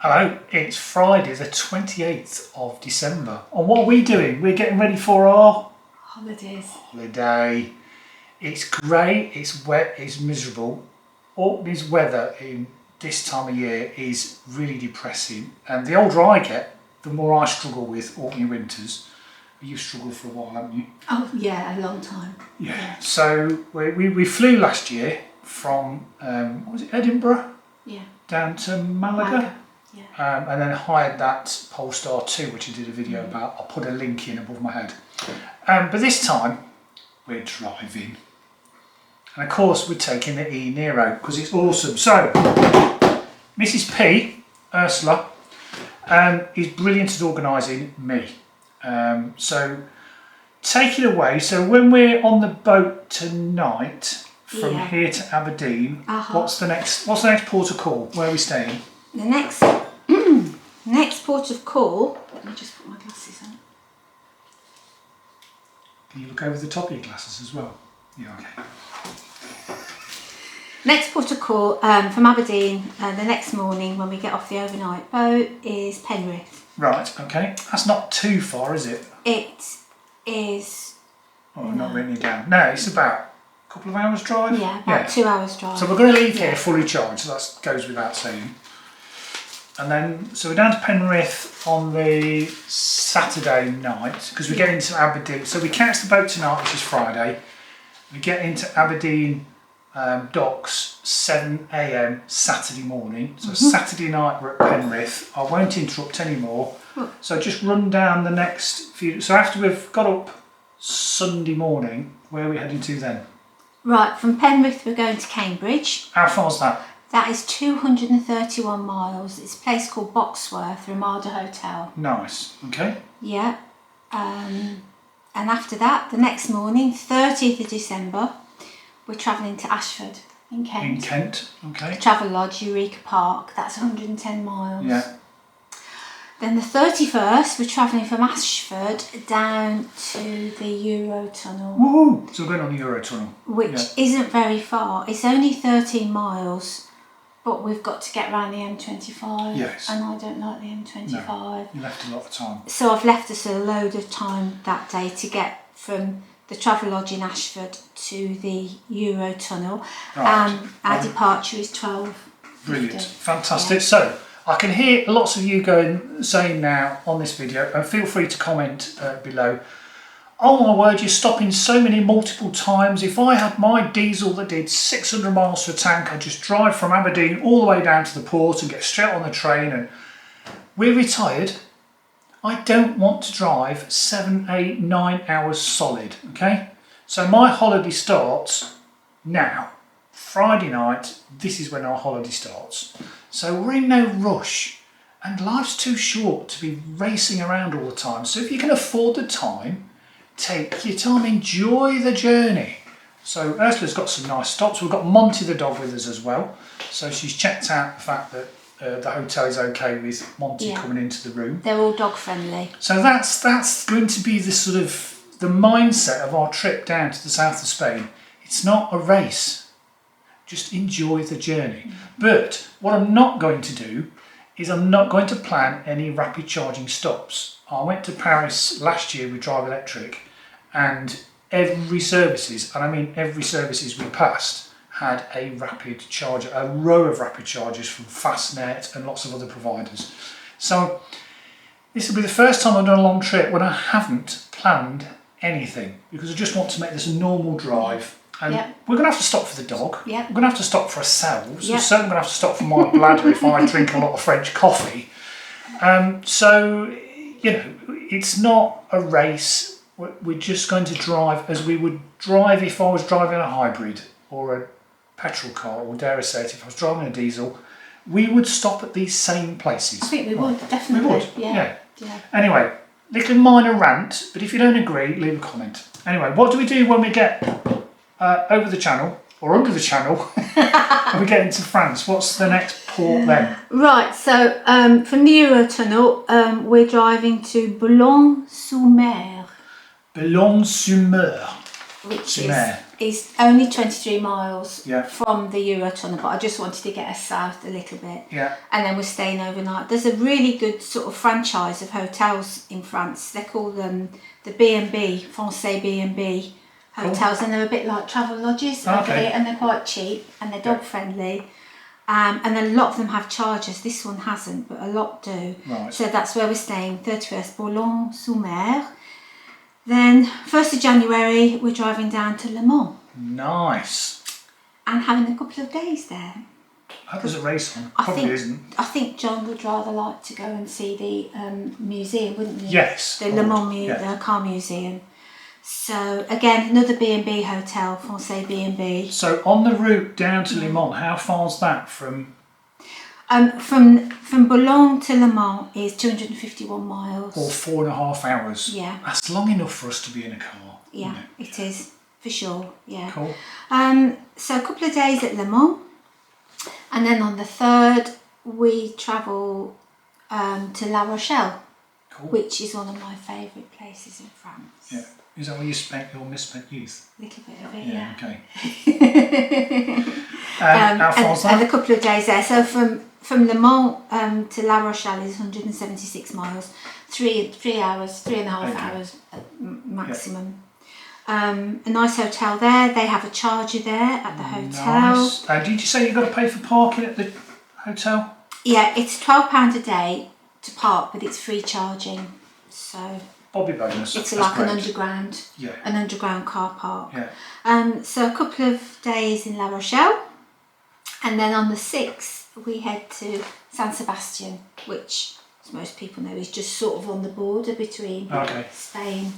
Hello, it's Friday the 28th of December. And what are we doing? We're getting ready for our holiday. It's grey, it's wet, it's miserable. Orkney's weather in this time of year is really depressing. And the older I get, the more I struggle with Orkney winters. You've struggled for a while, haven't you? Oh yeah, a long time. Yeah. So we flew last year from, what was it, Edinburgh? Yeah. Down to Malaga. Yeah. And then hired that Polestar 2, which I did a video about. I'll put a link in above my head. But this time, we're driving. And of course, we're taking the e-niro because it's awesome. So, Mrs. P, Ursula, is brilliant at organising me. So, take it away. So, when we're on the boat tonight, from here to Aberdeen, what's the next port of call? Where are we staying? The next port of call, let me just put my glasses on. Can you look over the top of your glasses as well? Yeah, okay. Next port of call from Aberdeen the next morning when we get off the overnight boat is Penrith. Right, okay. That's not too far, is it? It is... Oh, I've not written it down. No, it's about a couple of hours drive? Yeah, about 2 hours drive. So we're going to leave here fully charged, so that goes without saying. And then, so we're down to Penrith on the Saturday night, because we get into Aberdeen. So we catch the boat tonight, which is Friday. We get into Aberdeen docks 7 AM Saturday morning. So Saturday night we're at Penrith. I won't interrupt anymore. So just run down the next few. So after we've got up Sunday morning, where are we heading to then? Right, from Penrith we're going to Cambridge. How far's that? That is 231 miles. It's a place called Boxworth, Ramada Hotel. Nice, okay. Yeah. And after that, the next morning, 30th of December, we're travelling to Ashford in Kent. In Kent, okay. Travelodge, 𝐕𝐃 Park, that's 110 miles. Yeah. Then the 31st, we're travelling from Ashford down to the Eurotunnel. Woohoo! So we're going on the Eurotunnel. Which isn't very far. It's only 13 miles. But we've got to get around the M25, yes. And I don't like the M25. No, you left a lot of time. So I've left us a load of time that day to get from the Travelodge in Ashford to the Eurotunnel. Right. Our departure is 12. Brilliant, fantastic. Yeah. So I can hear lots of you saying now on this video, and feel free to comment below. Oh my word, you're stopping so many multiple times. If I had my diesel that did 600 miles to a tank, I'd just drive from Aberdeen all the way down to the port and get straight on the train. And we're retired. I don't want to drive 7, 8, 9 hours solid, okay? So my holiday starts now. Friday night, this is when our holiday starts. So we're in no rush. And life's too short to be racing around all the time. So if you can afford the time, take your time, enjoy the journey. So Ursula's got some nice stops. We've got Monty the dog with us as well. So she's checked out the fact that the hotel is okay with Monty coming into the room. They're all dog friendly. So that's going to be the sort of the mindset of our trip down to the south of Spain. It's not a race. Just enjoy the journey. But what I'm not going to do is I'm not going to plan any rapid charging stops. I went to Paris last year with Drive Electric, and every services, and I mean every services we passed, had a rapid charger, a row of rapid chargers from Fastnet and lots of other providers. So this will be the first time I've done a long trip when I haven't planned anything, because I just want to make this a normal drive. And we're going to have to stop for the dog. We're going to have to stop for ourselves. We're certainly going to have to stop for my bladder if I drink a lot of French coffee. So, you know, it's not a race. We're just going to drive as we would drive if I was driving a hybrid or a petrol car, or dare I say it, if I was driving a diesel. We would stop at these same places. I think we would, definitely. We would, yeah. Anyway, little minor rant, but if you don't agree, leave a comment. Anyway, what do we do when we get over the channel, or under the channel, and we get into France? What's the next port then? Right, so from the Eurotunnel, we're driving to Boulogne-sur-Mer. Boulogne-sur-Mer. which Mer. is only 23 miles Yeah. from the Eurotunnel, but I just wanted to get us south a little bit. Yeah. And then we're staying overnight. There's a really good sort of franchise of hotels in France. They're called the B&B, Français B&B hotels, and they're a bit like travel lodges over here, and they're quite cheap and they're dog friendly. And a lot of them have chargers. This one hasn't, but a lot do. Right. So that's where we're staying, 31st Boulogne-sur-Mer. Then 1st of January, we're driving down to Le Mans. Nice. And having a couple of days there. That was a race one. I Probably think, isn't. I think John would rather like to go and see the museum, wouldn't he? Yes. The Le Mans car museum. So again, another B&B hotel, Français B&B. So on the route down to Le Mans, how far's that from? From Boulogne to Le Mans is 251 miles. Or 4.5 hours. Yeah. That's long enough for us to be in a car. Yeah, it is, for sure, yeah. Cool. So a couple of days at Le Mans, and then on the 3rd we travel to La Rochelle, which is one of my favourite places in France. Yeah. Is that where you spent your misspent youth? A little bit of it, Yeah, yeah. okay. How far's that? And a couple of days there. So from Le Mans to La Rochelle is 176 miles, 3 hours, 3.5 hours maximum. A nice hotel there. They have a charger there at the hotel. Nice. Did you say you've got to pay for parking at the hotel? Yeah, it's £12 a day to park, but it's free charging. So Bobby bonus. it's That's like great. an underground car park. Yeah. So a couple of days in La Rochelle, and then on the 6th we head to San Sebastian, which, as most people know, is just sort of on the border between Spain,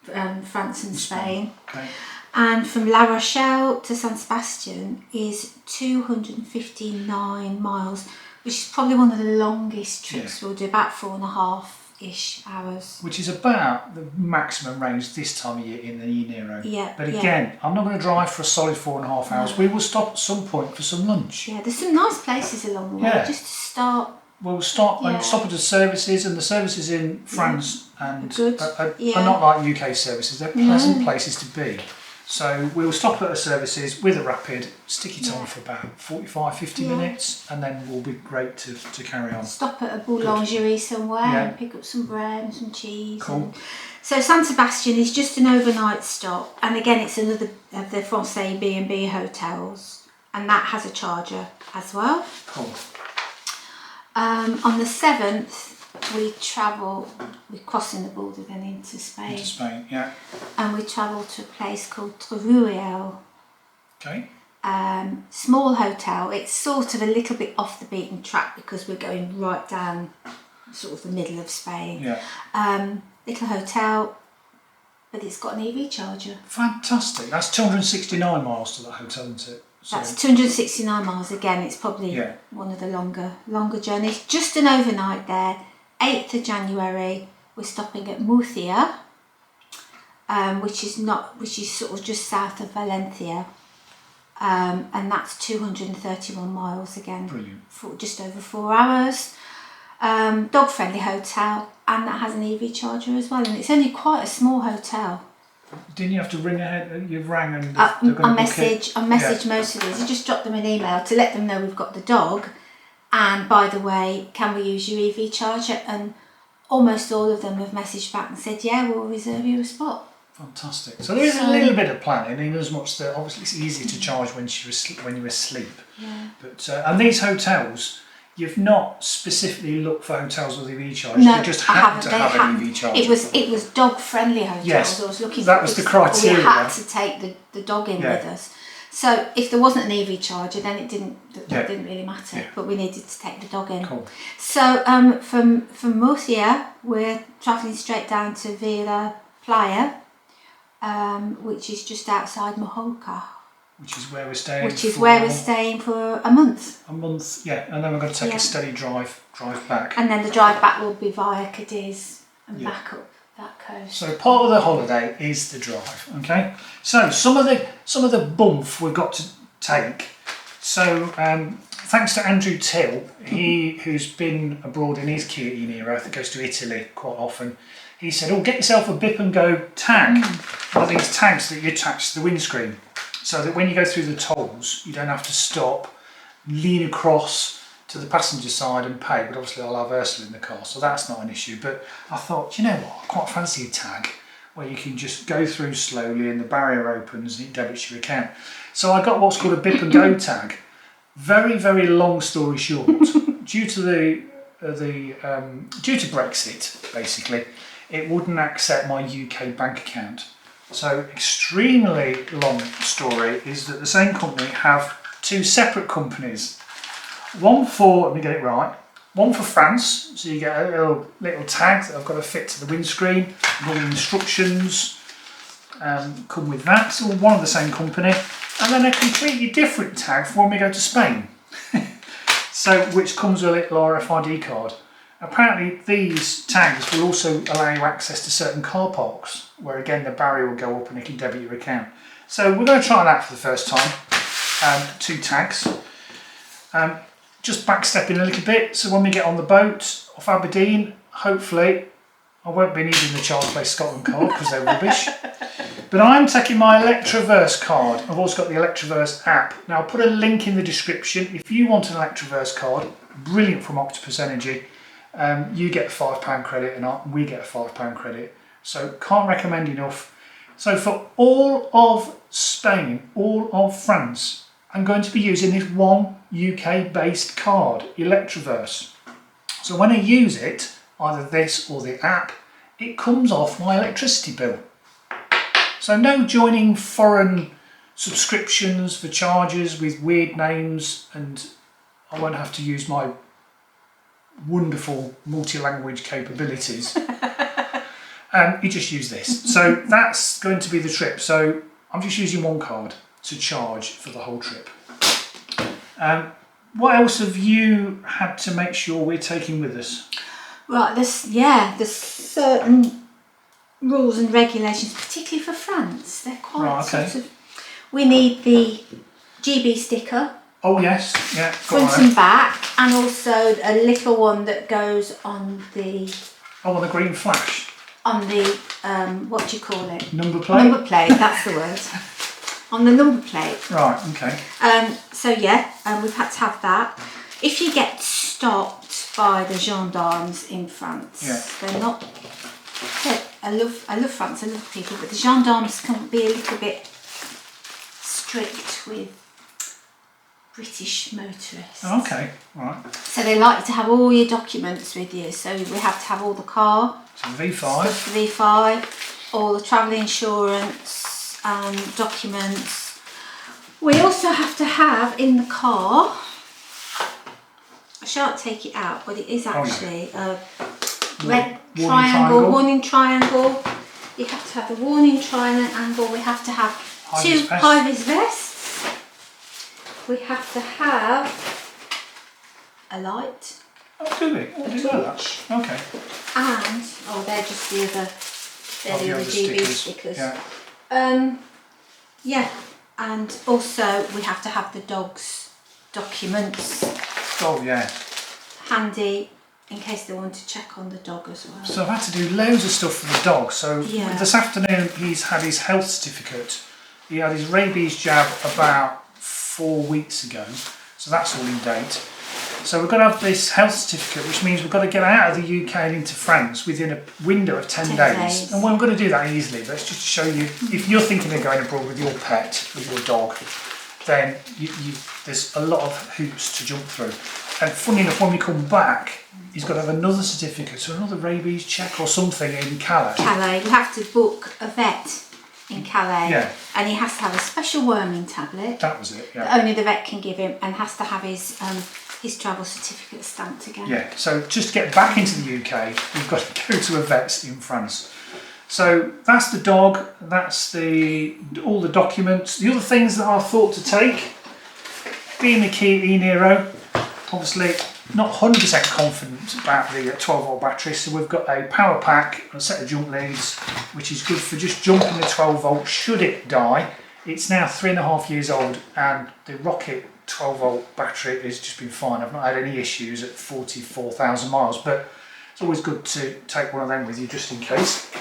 France and Spain. Okay. And from La Rochelle to San Sebastian is 259 miles, which is probably one of the longest trips we'll do, about 4.5-ish hours. Which is about the maximum range this time of year in the e-niro. Yeah. But again, I'm not going to drive for a solid 4.5 hours. We will stop at some point for some lunch. Yeah, there's some nice places along the way, just to start. We'll stop and stop at the services, and the services in France and are not like UK services. They're pleasant places to be. So we'll stop at the services with a rapid, stick it on for about 45-50 minutes, and then we'll be great to carry on. Stop at a boulangerie somewhere and pick up some bread and some cheese. So San Sebastian is just an overnight stop, and again it's another of the Français B&B hotels, and that has a charger as well. Cool. On the 7th we're crossing the border then into Spain. Into Spain, yeah. And we travel to a place called Teruel. Okay. Small hotel. It's sort of a little bit off the beaten track because we're going right down sort of the middle of Spain. Yeah. Little hotel, but it's got an EV charger. Fantastic. That's 269 miles to that hotel, isn't it? So that's 269 miles. Again, it's probably one of the longer journeys. Just an overnight there. 8th of January, we're stopping at Murcia, which is sort of just south of Valencia, and that's 231 miles again. Brilliant. For just over 4 hours. Dog friendly hotel, and that has an EV charger as well, and it's only quite a small hotel. Didn't you have to ring ahead? You've rang and I message most of these. I just drop them an email to let them know we've got the dog, and by the way, can we use your EV charger? And almost all of them have messaged back and said, yeah, we'll reserve you a spot. Fantastic. So there is a little bit of planning, in as much that obviously it's easy to charge when you're asleep. Yeah. But and these hotels, you've not specifically looked for hotels with EV chargers. No, they just happen to have an EV charger. It was dog friendly hotels. Yes, I was looking that for. was the criteria. We had to take the dog in with us. So if there wasn't an EV charger, then it didn't really matter. Yeah. But we needed to take the dog in. Cool. So from Murcia, we're travelling straight down to Villa Playa, which is just outside Majorca. Which is where we're staying. We're staying for a month. A month, yeah, and then we're going to take a steady drive back. And then the drive back will be via Cadiz and back up that coast. So part of the holiday is the drive. Okay. So some of the bump we've got to take. So thank thanks to Andrew Till, who's been abroad in his Kia e-niro, I think goes to Italy quite often. He said, "Oh, get yourself a bip and go tag, one of these tags that you attach to the windscreen, so that when you go through the tolls, you don't have to stop, lean across to the passenger side and pay." But obviously I'll have Ursula in the car, so that's not an issue. But I thought, you know what, I quite fancy a tag where you can just go through slowly and the barrier opens and it debits your account. So I got what's called a bip and go tag. Very, very long story short, due to Brexit, basically, it wouldn't accept my UK bank account. So extremely long story is that the same company have two separate companies. One for, let me get it right, one for France, so you get a little tag that I've got to fit to the windscreen, and all the instructions come with that, so one of the same company. And then a completely different tag for when we go to Spain, so which comes with a little RFID card. Apparently these tags will also allow you access to certain car parks, where again the barrier will go up and it can debit your account. So we're going to try that for the first time, 2 tags. Just backstepping a little bit, so when we get on the boat off Aberdeen, hopefully I won't be needing the Child Play Scotland card because they're rubbish. But I'm taking my Electroverse card. I've also got the Electroverse app. Now I'll put a link in the description. If you want an Electroverse card, brilliant from Octopus Energy, you get a £5 credit and we get a £5 credit. So can't recommend enough. So for all of Spain, all of France, I'm going to be using this one UK based card, Electroverse. So when I use it, either this or the app, it comes off my electricity bill. So no joining foreign subscriptions for chargers with weird names, and I won't have to use my wonderful multi-language capabilities. You just use this. So that's going to be the trip. So I'm just using one card to charge for the whole trip. What else have you had to make sure we're taking with us? Right, there's certain rules and regulations, particularly for France. They're quite sort of. We need the GB sticker. Oh yes, yeah. Front and back, and also a little one that goes on the. Oh, on the green flash. On the what do you call it? Number plate. Number plate. That's the word. On the number plate. Right. Okay. So yeah, we've had to have that. If you get stopped by the gendarmes in France, they're not. I love France, I love people, but the gendarmes can be a little bit strict with British motorists. Okay, right. So they like to have all your documents with you. So we have to have all the car, so V5, stuff for V5, all the travel insurance, documents. We also have to have in the car. I shan't take it out, but it is actually a red triangle, warning triangle. You have to have the warning triangle. We have to have two high-vis vests. We have to have a light. Oh, do we? Oh, do that. Okay. And they're just the other. They're the other GB stickers. Yeah. Yeah. And also we have to have the dog's documents. Oh yeah. Handy. In case they want to check on the dog as well. So I've had to do loads of stuff for the dog. So this afternoon he's had his health certificate. He had his rabies jab about 4 weeks ago. So that's all in date. So we've got to have this health certificate, which means we've got to get out of the UK and into France within a window of 10 days. And we're going to do that easily, but it's just to show you, if you're thinking of going abroad with your pet, with your dog, then there's a lot of hoops to jump through. And funny enough, when we come back, he's got to have another certificate, so another rabies check or something in Calais. Calais, you have to book a vet in Calais, and he has to have a special worming tablet. That was it, that only the vet can give him, and has to have his travel certificate stamped again. Yeah, so just to get back into the UK, we've got to go to a vet in France. So that's the dog, that's all the documents. The other things that I thought to take, being the Kia e-niro, obviously not 100% confident about the 12-volt battery, so we've got a power pack and a set of jump leads, which is good for just jumping the 12 volt should it die. It's now 3.5 years old, and the rocket 12-volt battery has just been fine. I've not had any issues at 44,000 miles, but it's always good to take one of them with you just in case.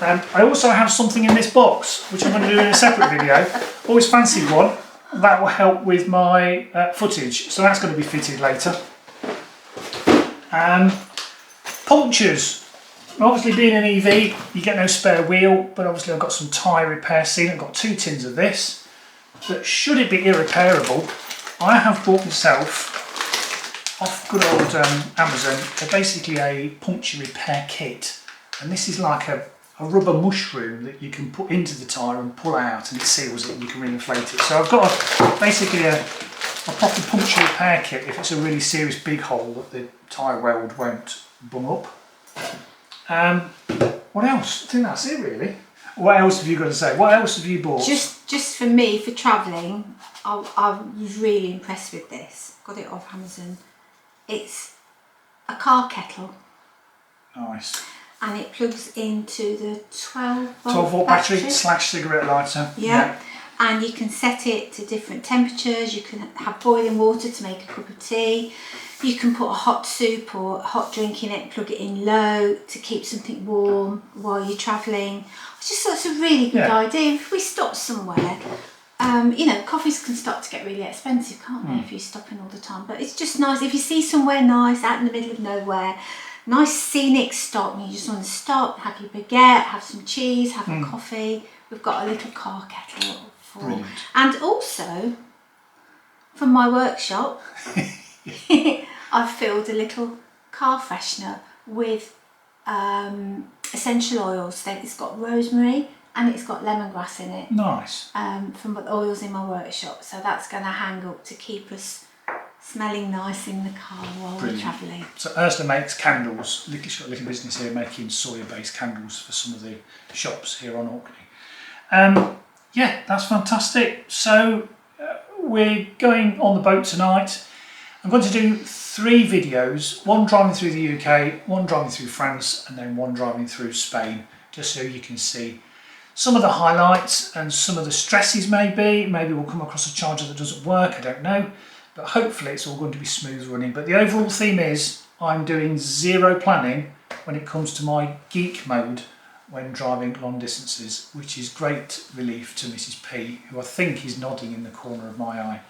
I also have something in this box, which I'm going to do in a separate video. Always fancied one. That will help with my footage, so that's going to be fitted later. Punctures. Obviously being an EV, you get no spare wheel, but obviously I've got some tyre repair sealant. I've got 2 tins of this. But should it be irreparable, I have bought myself off good old Amazon basically a puncture repair kit, and this is like a rubber mushroom that you can put into the tyre and pull out, and it seals it and you can reinflate it. So I've got basically a proper puncture repair kit if it's a really serious big hole that the tyre weld won't bung up. What else? I think that's it really. What else have you got to say? What else have you bought? Just for me, for travelling, I was really impressed with this. Got it off Amazon. It's a car kettle. Nice. And it plugs into the 12-volt battery / cigarette lighter. Yeah. And you can set it to different temperatures. You can have boiling water to make a cup of tea. You can put a hot soup or a hot drink in it, plug it in low to keep something warm while you're travelling. I just thought it's a really good idea. If we stop somewhere, you know, coffees can start to get really expensive, can't they, if you're stopping all the time. But it's just nice if you see somewhere nice out in the middle of nowhere, nice scenic stop, and you just want to stop, have your baguette, have some cheese, have a coffee. We've got a little car kettle for. Brilliant. And also, from my workshop, I've filled a little car freshener with essential oils. So it's got rosemary and it's got lemongrass in it. Nice. From the oils in my workshop. So that's going to hang up to keep us smelling nice in the car while we're travelling. So Ursula makes candles. She's got a little business here making soya-based candles for some of the shops here on Orkney. Yeah, that's fantastic. So we're going on the boat tonight. I'm going to do 3 videos, one driving through the UK, one driving through France, and then one driving through Spain, just so you can see some of the highlights and some of the stresses maybe. Maybe we'll come across a charger that doesn't work, I don't know. But hopefully it's all going to be smooth running. But the overall theme is I'm doing 0 planning when it comes to my geek mode when driving long distances, which is great relief to Mrs. P, who I think is nodding in the corner of my eye.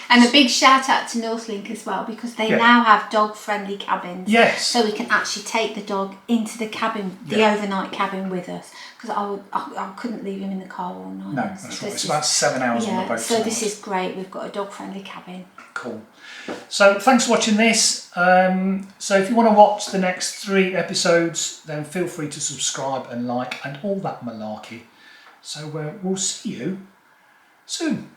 And a big shout out to Northlink as well, because they now have dog friendly cabins. Yes. So we can actually take the dog into the cabin, the overnight cabin with us, because I couldn't leave him in the car all night. No, that's right. It's about 7 hours on the boat. So this is great. We've got a dog friendly cabin. Cool. So thanks for watching this. So if you want to watch the next 3 episodes, then feel free to subscribe and like and all that malarkey. So we'll see you soon.